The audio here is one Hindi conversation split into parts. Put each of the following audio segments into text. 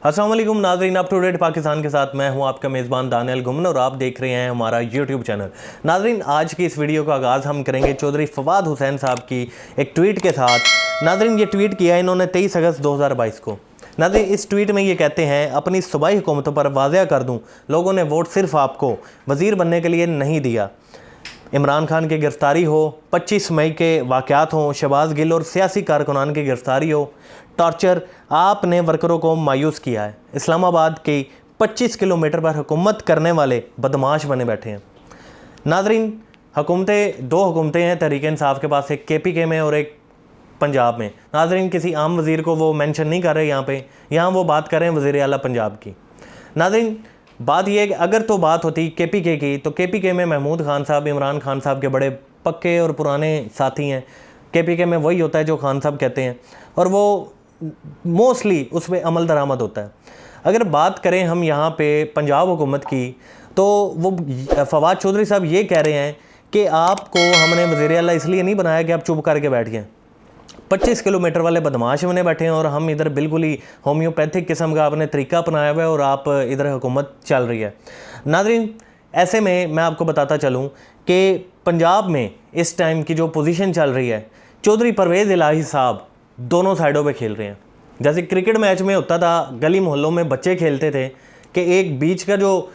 अस्सलाम वालेकुम नाज़रीन, अप टू डेट पाकिस्तान के साथ मैं हूं आपका मेज़बान दानियल गुमन और आप देख रहे हैं हमारा यूट्यूब चैनल। नाज़रीन, आज की इस वीडियो का आगाज़ हम करेंगे चौधरी फवाद हुसैन साहब की एक ट्वीट के साथ। नाज़रीन, ये ट्वीट किया इन्होंने 23 अगस्त 2022 को। नाज़रीन, इस ट्वीट में ये कहते हैं, अपनी सूबाई हुकूमतों पर वाज़ेह कर दूँ, लोगों ने वोट सिर्फ आपको वज़ीर बनने के लिए नहीं दिया। इमरान खान की गिरफ़्तारी हो, 25 मई के वाक़यात हों, शहबाज गिल और सियासी कारकुनान की गिरफ़्तारी हो, टॉर्चर, आपने वर्करों को मायूस किया है। इस्लामाबाद के 25 किलोमीटर पर हुकूमत करने वाले बदमाश बने बैठे हैं। नाज़रीन, दो हुकूमतें हैं तहरीक इंसाफ के पास, एक KPK में और एक पंजाब में। नाज़रीन, किसी आम वज़ीर को वो मेंशन नहीं कर रहे यहाँ वो बात कर रहे हैं वज़ीर आला पंजाब की। नाज़रीन, बात यह है कि अगर तो बात होती KPK की, तो KPK में महमूद खान साहब इमरान खान साहब के बड़े पक्के और पुराने साथी हैं। KPK में वही होता है जो खान साहब कहते हैं और वो मोस्टली उस पर अमल दरामद होता है। अगर बात करें हम यहाँ पे पंजाब हुकूमत की, तो वो फवाद चौधरी साहब ये कह रहे हैं कि आपको हमने वज़ीर आला इसलिए नहीं बनाया कि आप चुप करके बैठ गए। 25 किलोमीटर वाले बदमाश बने बैठे हैं और हम इधर बिल्कुल ही होम्योपैथिक किस्म का आपने तरीका अपनाया हुआ है और आप इधर हुकूमत चल रही है। नाज़रीन, ऐसे में मैं आपको बताता चलूँ कि पंजाब में इस टाइम की जो पोजीशन चल रही है, चौधरी परवेज़ इलाही साहब दोनों साइडों पे खेल रहे हैं। जैसे क्रिकेट मैच में होता था, गली मोहल्लों में बच्चे खेलते थे कि एक बीच का जो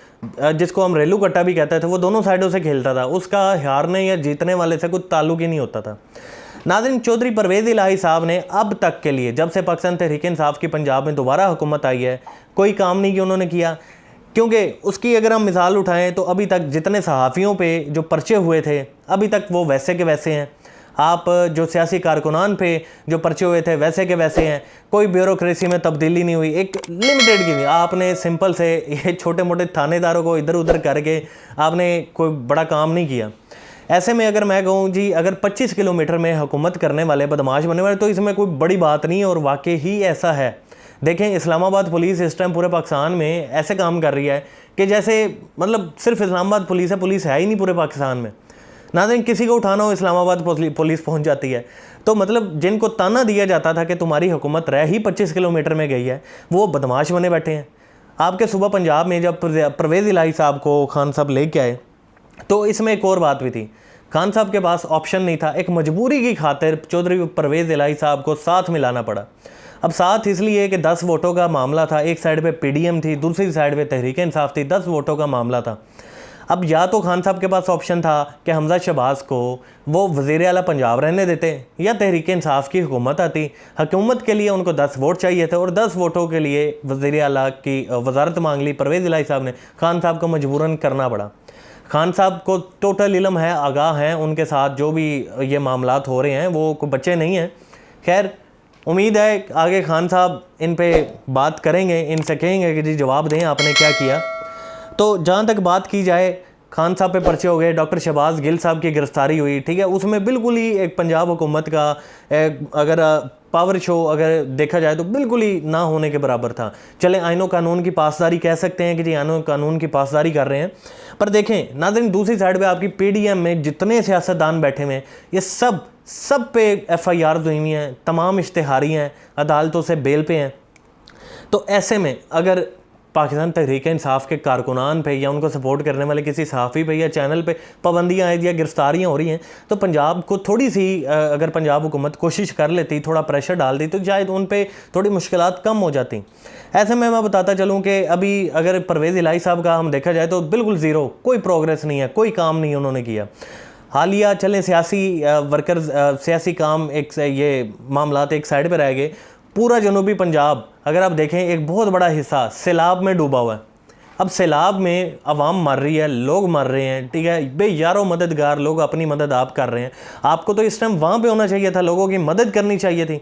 जिसको हम रेलू कट्टा भी कहते थे, वो दोनों साइडों से खेलता था, उसका हारने या जीतने वाले से कोई ताल्लुक ही नहीं होता था। नाज़रीन, चौधरी परवेज़ इलाही साहब ने अब तक के लिए, जब से पाकिस्तान तहरीक इंसाफ की पंजाब में दोबारा हुकूमत आई है, कोई काम नहीं किया उन्होंने किया। क्योंकि उसकी अगर हम मिसाल उठाएं तो अभी तक जितने सहाफ़ियों पे जो पर्चे हुए थे, अभी तक वो वैसे के वैसे हैं। आप जो सियासी कारकुनान पे जो पर्चे हुए थे वैसे के वैसे हैं। कोई ब्यूरोक्रेसी में तब्दीली नहीं हुई, एक लिमिटेड की नहीं। आपने सिंपल से ये छोटे मोटे थानेदारों को इधर उधर करके आपने कोई बड़ा काम नहीं किया। ऐसे में अगर मैं कहूँ जी, अगर 25 किलोमीटर में हुकूमत करने वाले बदमाश बनने वाले, तो इसमें कोई बड़ी बात नहीं है और वाकई ही ऐसा है। देखें, इस्लामाबाद पुलिस इस टाइम पूरे पाकिस्तान में ऐसे काम कर रही है कि जैसे मतलब सिर्फ इस्लामाबाद पुलिस है ही नहीं पूरे पाकिस्तान में। नाज़रीन, किसी को उठाना हो इस्लामाबाद पुलिस पहुंच जाती है। तो मतलब जिनको ताना दिया जाता था कि तुम्हारी हुकूमत रह ही 25 किलोमीटर में गई है, वो बदमाश बने बैठे हैं। आपके सुबह पंजाब में जब परवेज़ इलाही साहब को खान साहब लेके आए, तो इसमें एक और बात भी थी। खान साहब के पास ऑप्शन नहीं था, एक मजबूरी की खातिर चौधरी परवेज़ इलाही साहब को साथ मिलाना पड़ा। अब साथ इसलिए कि 10 वोटों का मामला था, एक साइड पे PDM थी, दूसरी साइड पे तहरीक इंसाफ थी, 10 वोटों का मामला था। अब या तो खान साहब के पास ऑप्शन था कि हमजा शहबाज को वो वज़ीर आला पंजाब रहने देते या तहरीक इंसाफ की हुकूमत आती। हुकूमत के लिए उनको 10 वोट चाहिए थे और 10 वोटों के लिए वज़ीर आला की वजारत मांग ली परवेज़ इलाही साहब ने। खान साहब को मजबूरन करना पड़ा। खान साहब को टोटल इल्म है, आगाह हैं, उनके साथ जो भी ये मामलात हो रहे हैं वो कोई बच्चे नहीं हैं। खैर, उम्मीद है आगे खान साहब इन पे बात करेंगे, इनसे कहेंगे कि जी जवाब दें आपने क्या किया। तो जहाँ तक बात की जाए, खान साहब पे पर्चे हो गए, डॉक्टर शहबाज गिल साहब की गिरफ्तारी हुई, ठीक है, उसमें बिल्कुल ही एक पंजाब हुकूमत का अगर पावर शो अगर देखा जाए तो बिल्कुल ही ना होने के बराबर था। चले आइनो कानून की पासदारी कह सकते हैं कि जी आइनो कानून की पासदारी कर रहे हैं, पर देखें नाज़रीन, दूसरी साइड पे आपकी PDM में जितने सियासतदान बैठे हुए हैं, ये सब पे FIR हुई हुई हैं, तमाम इश्तिहारी हैं, अदालतों से बेल पे हैं। तो ऐसे में अगर पाकिस्तान तहरीक इंसाफ के कारकुनान पे या उनको सपोर्ट करने वाले किसी सहाफ़ी पे या चैनल पे पाबंदियाँ आए या गिरफ्तारियाँ हो रही हैं, तो पंजाब को थोड़ी सी अगर पंजाब हुकूमत कोशिश कर लेती, थोड़ा प्रेशर डाल दी, तो शायद उन पे थोड़ी मुश्किलात कम हो जाती। ऐसे में मैं बताता चलूँ कि अभी अगर परवेज़ इलाही साहब का हम देखा जाए तो बिल्कुल ज़ीरो, कोई प्रोग्रेस नहीं है, कोई काम नहीं उन्होंने किया। हालिया चलें सियासी वर्कर्स सियासी काम एक ये मामलात एक साइड पर रह गए। पूरा जनूबी पंजाब अगर आप देखें, एक बहुत बड़ा हिस्सा सैलाब में डूबा हुआ है। अब सैलाब में आवाम मर रही है, लोग मर रहे हैं, ठीक है, बेयारो मददगार लोग अपनी मदद आप कर रहे हैं। आपको तो इस टाइम वहाँ पे होना चाहिए था, लोगों की मदद करनी चाहिए थी।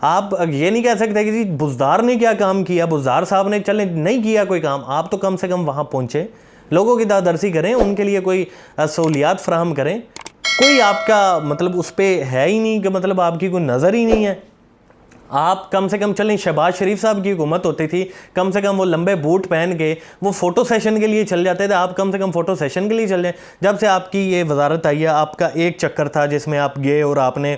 आप ये नहीं कह सकते कि जी बुज़दार ने क्या काम किया, बुज़दार साहब ने चले नहीं किया कोई काम। आप तो कम से कम वहाँ पहुँचे, लोगों की दादरसी करें, उनके लिए कोई सहूलियात फराहम करें। कोई आपका मतलब उस पर है ही नहीं कि मतलब आपकी कोई नज़र ही नहीं है। आप कम से कम चलें, शहबाज शरीफ साहब की हुकूमत होती थी, कम से कम वो लंबे बूट पहन के वो फ़ोटो सेशन के लिए चल जाते थे। आप कम से कम फ़ोटो सेशन के लिए चल जाएं। जब से आपकी ये वजारत आई है, आपका एक चक्कर था जिसमें आप गए और आपने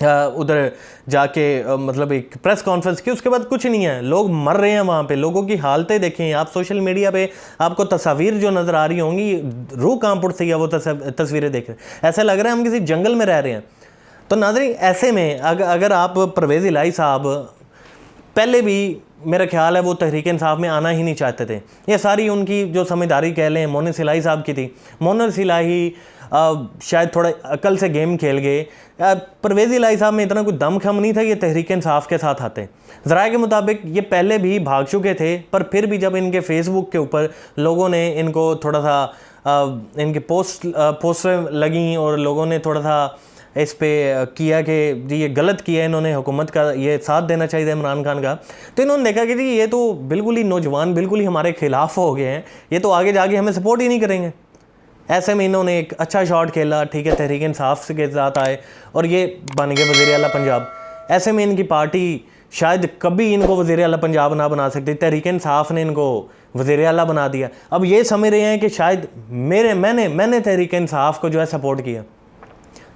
उधर जाके मतलब एक प्रेस कॉन्फ्रेंस की, उसके बाद कुछ नहीं है, लोग मर रहे हैं वहाँ पे, लोगों की हालतें देखें आप सोशल मीडिया पे, आपको तस्वीर जो नज़र आ रही होंगी, रूह कांप उठती है वो तस्वीरें देख रहे, ऐसा लग रहा है हम किसी जंगल में रह रहे हैं। तो नाज़रीन ऐसे में अगर आप परवेज़ इलाही साहब पहले भी मेरा ख्याल है वो तहरीक इंसाफ में आना ही नहीं चाहते थे, ये सारी उनकी जो समझदारी कह लें मोनिस इलाही साहब की थी। मोनिस इलाही शायद थोड़ा अकल से गेम खेल गए, परवेज़ इलाही साहब में इतना कोई दम खम नहीं था ये तहरीक इंसाफ के साथ आते। ज़राए के मुताबिक ये पहले भी भाग चुके थे, पर फिर भी जब इनके फेसबुक के ऊपर लोगों ने इनको थोड़ा सा इनके पोस्टें लगी और लोगों ने थोड़ा सा इस पे किया कि जी ये गलत किया है इन्होंने, हुकूमत का ये साथ देना चाहिए इमरान खान का, तो इन्होंने देखा कि जी ये तो बिल्कुल ही नौजवान बिल्कुल ही हमारे खिलाफ हो गए हैं, ये तो आगे जाके हमें सपोर्ट ही नहीं करेंगे। ऐसे में इन्होंने एक अच्छा शॉट खेला, ठीक है, तहरीक इंसाफ के साथ आए और ये बन गए वज़ीर आला पंजाब। ऐसे में इनकी पार्टी शायद कभी इनको वज़ीर आला पंजाब ना बना सकती, तहरीक इंसाफ ने इनको वज़ीर आला बना दिया। अब ये समझ रहे हैं कि शायद मैंने तहरीक इंसाफ को जो है सपोर्ट किया,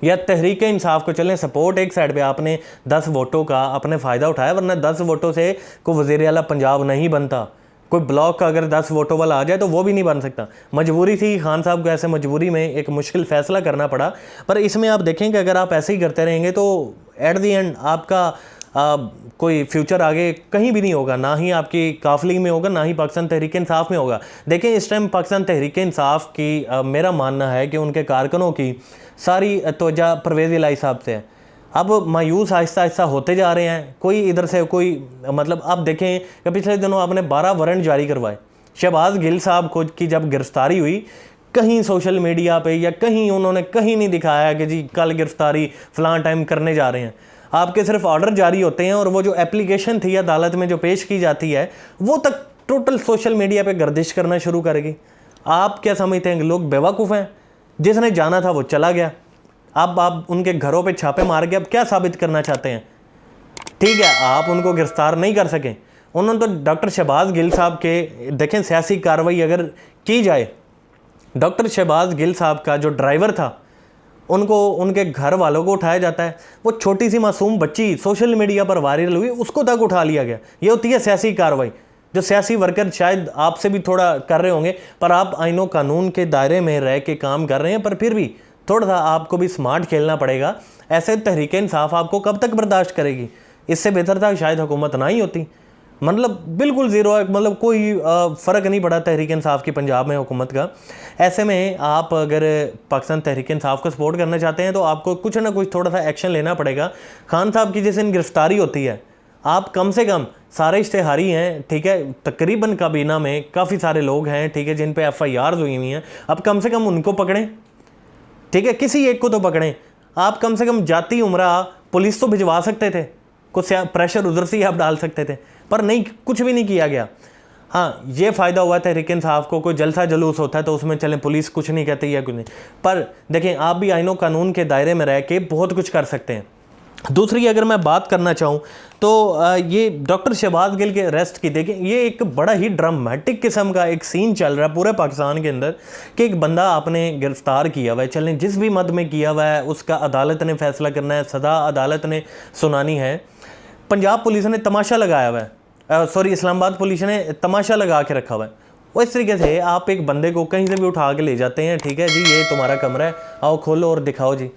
या तहरीक इंसाफ को चलें सपोर्ट एक साइड पे, आपने 10 वोटों का अपने फ़ायदा उठाया, वरना 10 वोटों से कोई वज़ीर आला पंजाब नहीं बनता। कोई ब्लॉक का अगर 10 वोटों वाला आ जाए तो वो भी नहीं बन सकता। मजबूरी थी खान साहब को, ऐसे मजबूरी में एक मुश्किल फ़ैसला करना पड़ा। पर इसमें आप देखें कि अगर आप ऐसे ही करते रहेंगे तो एट दी एंड आपका कोई फ्यूचर आगे कहीं भी नहीं होगा, ना ही आपकी काफ लीग में होगा, ना ही पाकिस्तान तहरीक इंसाफ में होगा। देखें इस टाइम पाकिस्तान तहरीक इंसाफ की मेरा मानना है कि उनके कारकुनों की सारी तवज्जो परवेज़ इलाही साहब से है। अब मायूस आहिस्ता आहिस्ता होते जा रहे हैं, कोई इधर से कोई मतलब आप देखें कि पिछले दिनों आपने 12 वारंट जारी करवाए। शहबाज गिल साहब को की जब गिरफ्तारी हुई, कहीं सोशल मीडिया पे या कहीं उन्होंने कहीं नहीं दिखाया कि जी कल गिरफ्तारी फ़लाँ टाइम करने जा रहे हैं। आपके सिर्फ ऑर्डर जारी होते हैं और वो जो एप्लीकेशन थी अदालत में जो पेश की जाती है वो तक टोटल सोशल मीडिया पे गर्दिश करना शुरू करेगी। आप क्या समझते हैं कि लोग बेवकूफ़ हैं? जिसने जाना था वो चला गया, अब आप उनके घरों पे छापे मार के अब क्या साबित करना चाहते हैं? ठीक है, आप उनको गिरफ्तार नहीं कर सकें, उन्होंने तो डॉक्टर शहबाज गिल साहब के देखें सियासी कार्रवाई अगर की जाए, डॉक्टर शहबाज गिल साहब का जो ड्राइवर था उनको उनके घर वालों को उठाया जाता है, वो छोटी सी मासूम बच्ची सोशल मीडिया पर वायरल हुई उसको तक उठा लिया गया। ये होती है सियासी कार्रवाई। जो सियासी वर्कर शायद आपसे भी थोड़ा कर रहे होंगे, पर आप आइनो कानून के दायरे में रह के काम कर रहे हैं, पर फिर भी थोड़ा सा आपको भी स्मार्ट खेलना पड़ेगा। ऐसे तहरीक इंसाफ आपको कब तक बर्दाश्त करेगी? इससे बेहतर था शायद हुकूमत ना ही होती। मतलब बिल्कुल ज़ीरो है, मतलब कोई फ़र्क नहीं पड़ा तहरीक इंसाफ की पंजाब में हुकूमत का। ऐसे में आप अगर पाकिस्तान तहरीक इंसाफ को सपोर्ट करना चाहते हैं तो आपको कुछ ना कुछ थोड़ा सा एक्शन लेना पड़ेगा। खान साहब की जिस दिन गिरफ्तारी होती है, आप कम से कम सारे इश्तेहारी हैं, ठीक है, तकरीबन काबीना में काफ़ी सारे लोग हैं, ठीक है, जिन पे FIRs हुई हुई हैं, अब कम से कम उनको पकड़ें, ठीक है, किसी एक को तो पकड़ें। आप कम से कम जाती उमरा पुलिस तो भिजवा सकते थे, कुछ प्रेशर उधर से ही आप डाल सकते थे, पर नहीं, कुछ भी नहीं किया गया। हाँ, ये फ़ायदा हुआ तहरीक इंसाफ को, कोई जलसा जलूस होता है तो उसमें चलें, पुलिस कुछ नहीं कहती या कुछ नहीं, पर देखें आप भी आइनो कानून के दायरे में रह के बहुत कुछ कर सकते हैं। दूसरी अगर मैं बात करना चाहूँ तो ये डॉक्टर शहबाज गिल के अरेस्ट की, देखें ये एक बड़ा ही ड्रामेटिक किस्म का एक सीन चल रहा है पूरे पाकिस्तान के अंदर कि एक बंदा आपने गिरफ्तार किया हुआ है, चलें जिस भी मद में किया हुआ है उसका अदालत ने फैसला करना है, सदा अदालत ने सुनानी है। पंजाब पुलिस ने तमाशा लगाया हुआ है, सॉरी इस्लामाबाद पुलिस ने तमाशा लगा के रखा हुआ है। वो इस तरीके से आप एक बंदे को कहीं से भी उठा के ले जाते हैं, ठीक है जी, ये तुम्हारा कमरा है, आओ खोलो और दिखाओ जी,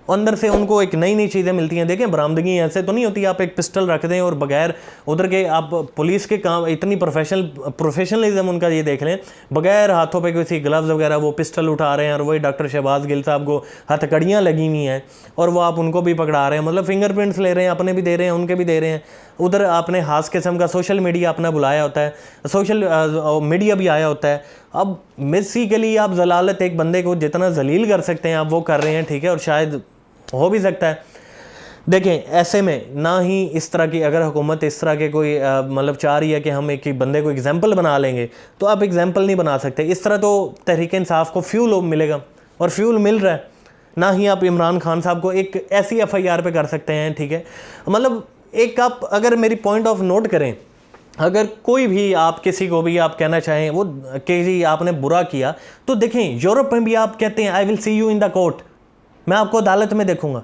अंदर से उनको एक नई नई चीज़ें मिलती हैं। देखें बरामदगी ऐसे तो नहीं होती आप एक पिस्टल रख दें और बगैर उधर के आप पुलिस के काम इतनी प्रोफेशनलिज्म उनका ये देख लें, बगैर हाथों पे किसी ग्लव्स वगैरह वो पिस्टल उठा रहे हैं और वही डॉक्टर शहबाज गिल साहब को हथकड़ियाँ लगी हुई हैं और वो आप उनको भी पकड़ा रहे हैं, मतलब फिंगरप्रिंट्स ले रहे हैं, अपने भी दे रहे हैं, उनके भी दे रहे हैं। उधर आपने हास किस्म का सोशल मीडिया अपना बुलाया होता है, सोशल मीडिया भी आया होता है। अब बेसिकली आप जलालत एक बंदे को जितना जलील कर सकते हैं आप वो कर रहे हैं, ठीक है, और शायद हो भी सकता है। देखें ऐसे में ना ही इस तरह की अगर हुकूमत इस तरह के कोई मतलब चाह रही है कि हम एक बंदे को एग्जाम्पल बना लेंगे तो आप एग्जाम्पल नहीं बना सकते। इस तरह तो तहरीक इंसाफ को फ्यूल मिलेगा और फ्यूल मिल रहा है। ना ही आप इमरान खान साहब को एक ऐसी FIR पे कर सकते हैं, ठीक है, मतलब एक आप अगर मेरी पॉइंट ऑफ नोट करें, अगर कोई भी आप किसी को भी आप कहना चाहें वो कि जी आपने बुरा किया, तो देखें यूरोप में भी आप कहते हैं I will see you in the court, मैं आपको अदालत में देखूंगा।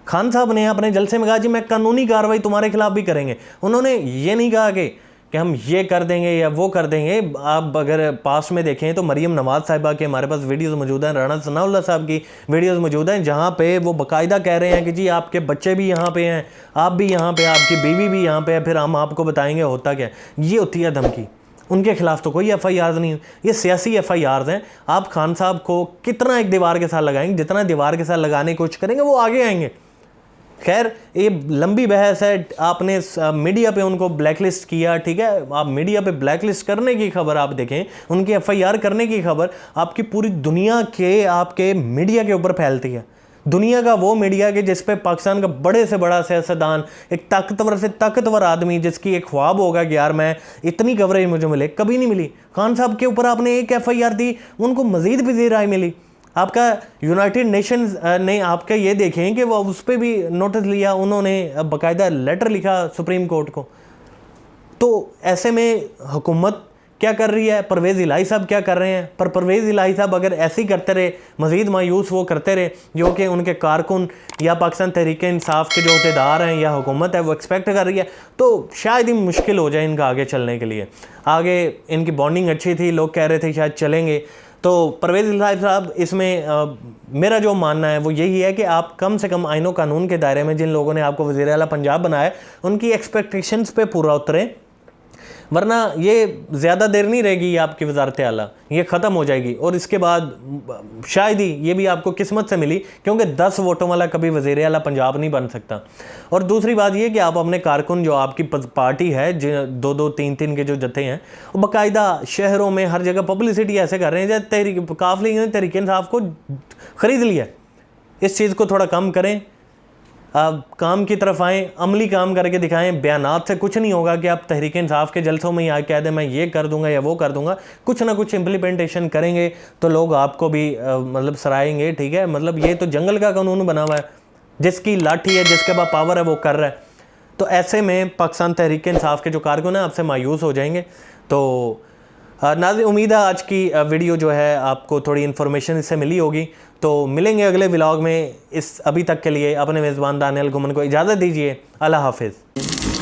खान साहब ने अपने जलसे में कहा जी मैं कानूनी कार्रवाई तुम्हारे खिलाफ भी करेंगे। उन्होंने ये नहीं कहा कि हम ये कर देंगे या वो कर देंगे। आप अगर पास में देखें तो मरियम नवाज साहिबा के हमारे पास वीडियोस मौजूद हैं, राणा सनाउल्लाह साहब की वीडियोस मौजूद हैं, जहाँ पे वो बाकायदा कह रहे हैं कि जी आपके बच्चे भी यहाँ पे हैं, आप भी यहाँ पे, आपकी बीवी भी यहाँ पे है, फिर हम आपको बताएंगे होता क्या। ये होती है धमकी। उनके खिलाफ तो कोई FIR नहीं, ये सियासी FIR हैं। आप खान साहब को कितना एक दीवार के साथ लगाएंगे, जितना दीवार के साथ लगाने की कोशिश करेंगे वो आगे आएंगे। खैर ये लंबी बहस है। आपने मीडिया पे उनको ब्लैकलिस्ट किया, ठीक है, आप मीडिया पे ब्लैकलिस्ट करने की खबर आप देखें, उनकी FIR करने की खबर आपकी पूरी दुनिया के आपके मीडिया के ऊपर फैलती है। दुनिया का वो मीडिया के जिस पे पाकिस्तान का बड़े से बड़ा सियासतदान, एक ताकतवर से ताकतवर आदमी जिसकी एक ख्वाब होगा कि यार मैं इतनी कवरेज मुझे मिले, कभी नहीं मिली। खान साहब के ऊपर आपने एक FIR दी, उनको मजीद वज़ीर राय मिली। आपका यूनाइटेड नेशंस ने आपका ये देखें कि वो उस पर भी नोटिस लिया, उन्होंने बाकायदा लेटर लिखा सुप्रीम कोर्ट को। तो ऐसे में हुकूमत क्या कर रही है, परवेज़ इलाही साहब क्या कर रहे हैं। पर परवेज़ इलाही साहब अगर ऐसे ही करते रहे, मज़ीद मायूस वो करते रहे जो कि उनके कारकुन या पाकिस्तान तहरीक इंसाफ के जो अहदेदार हैं या हुकूमत है वो एक्सपेक्ट कर रही है, तो शायद ही मुश्किल हो जाए इनका आगे चलने के लिए। आगे इनकी बॉन्डिंग अच्छी थी, लोग कह रहे थे शायद चलेंगे। तो परवेज़ इलाही साहब इसमें मेरा जो मानना है वो यही है कि आप कम से कम आईनो कानून के दायरे में जिन लोगों ने आपको वज़ीर आला पंजाब बनाया उनकी एक्सपेक्टेशंस पे पूरा उतरें, वरना ये ज़्यादा देर नहीं रहेगी आपकी वज़ारत आला, ये ख़त्म हो जाएगी। और इसके बाद शायद ही ये भी आपको किस्मत से मिली, क्योंकि 10 वोटों वाला कभी वज़ीर आला पंजाब नहीं बन सकता। और दूसरी बात ये कि आप अपने कारकुन जो आपकी पार्टी है, जो 2-2, 3-3 के जो जत्थे हैं, वो बाकायदा शहरों में हर जगह पब्लिसिटी ऐसे कर रहे हैं जैसे तहरीक काफ़ी ने तहरीक इंसाफ को ख़रीद लिया। इस चीज़ को थोड़ा कम करें, आप काम की तरफ आएँ, अमली काम करके दिखाएं। बयानात से कुछ नहीं होगा कि आप तहरीक इंसाफ के जलसों में ही आके कह दें मैं ये कर दूंगा या वो कर दूंगा। कुछ ना कुछ इम्प्लीमेंटेशन करेंगे तो लोग आपको भी मतलब सराहेंगे, ठीक है। मतलब ये तो जंगल का कानून बना हुआ है, जिसकी लाठी है, जिसके पास पावर है वो कर रहा है। तो ऐसे में पाकिस्तान तहरीक इंसाफ के जो कारकुन हैं आपसे मायूस हो जाएंगे। तो नाज़रीन, उम्मीद है आज की वीडियो जो है आपको थोड़ी इन्फॉर्मेशन इससे मिली होगी। तो मिलेंगे अगले व्लॉग में। अभी तक के लिए अपने मेज़बान दानियल घुमन को इजाज़त दीजिए। अल्लाह हाफिज़।